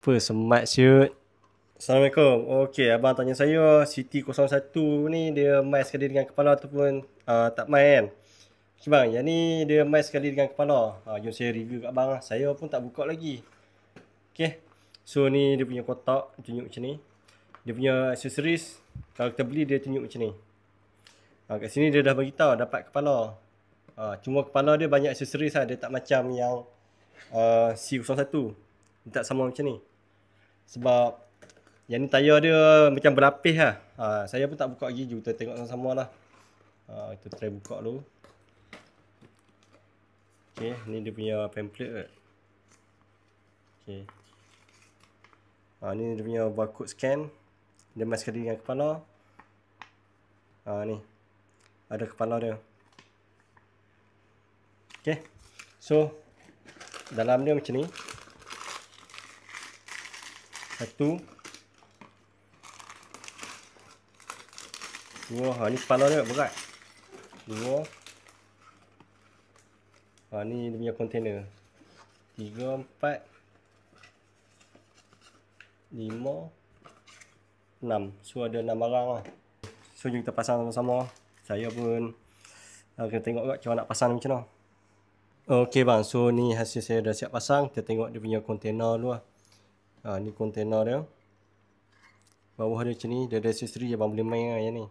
Apa smart shoot? Assalamualaikum. Okey, abang tanya saya CT01 ni dia mai sekali dengan kepala ataupun tak mai kan? Okey bang, yang ni dia mai sekali dengan kepala. Jom saya review kat abang lah. Saya pun tak buka lagi. Okey. So ni dia punya kotak, tunjuk macam ni. Dia punya accessories, kalau kita beli dia tunjuk macam ni. Kat sini dia dah bagi tahu dapat kepala. Cuma kepala dia banyak accessories lah. Dia tak macam yang C01. Dia tak sama macam ni. Sebab yang ni tayar dia macam berlapis lah. Saya pun tak buka lagi. Jom kita tengok sama-sama lah. Kita try buka dulu. Okay, ni dia punya pamphlet ke. Okay. Ni dia punya barcode scan. Dia mas sekali dengan kepala. Ni. Ada kepala dia. Okay. So, dalam dia macam ni. Satu. Dua. Ni kepala dia berat. Dua. Ni dia punya container. 3, 4, 5, 6. So ada 6 barang lah. So jom kita pasang sama-sama. Saya pun kena tengok kat macam nak pasang macam mana. Ok bang, so ni hasil saya dah siap pasang. Kita tengok dia punya container dulu lah. Ni container dia. Bawah dia macam ni. Dia ada aksesori abang boleh main lah yang ni.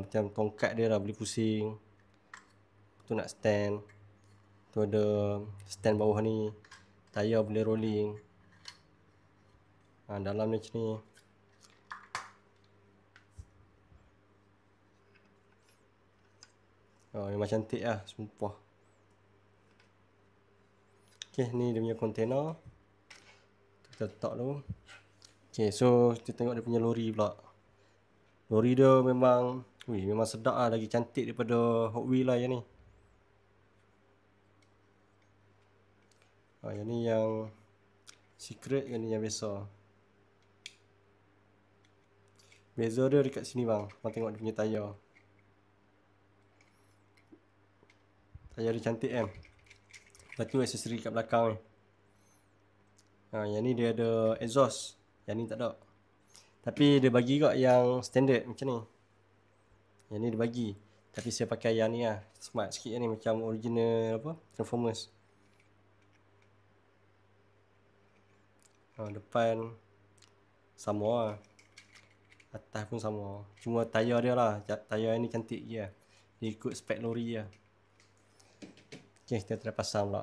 Macam tongkat dia lah boleh pusing. Tu nak stand. Tu ada stand bawah ni. Tayar boleh rolling. Dalam ni macam ni. Memang cantik lah, sumpah. Okay, ni dia punya container. Kita letak dulu. Okay, so kita tengok dia punya lori pula. Lori dia memang sedap lah. Lagi cantik daripada Hot Wheels lah yang ni. Yang ni yang secret, yang ni yang biasa. Beza dia dekat sini bang. Abang tengok dia punya tayar. Tayar dia cantik kan. Lepas tu aksesori kat belakang ni. Yang ni dia ada exhaust. Yang ni tak ada. Tapi dia bagi kat yang standard macam ni. Yang ni dia bagi. Tapi saya pakai yang ni lah. Smart sikit ni. Macam original Transformers. Depan sama lah. Atas pun sama. Cuma tayar dia lah. Tayar ni cantik je lah. Dia ikut spek lori lah. Okay, kita try pasang pula.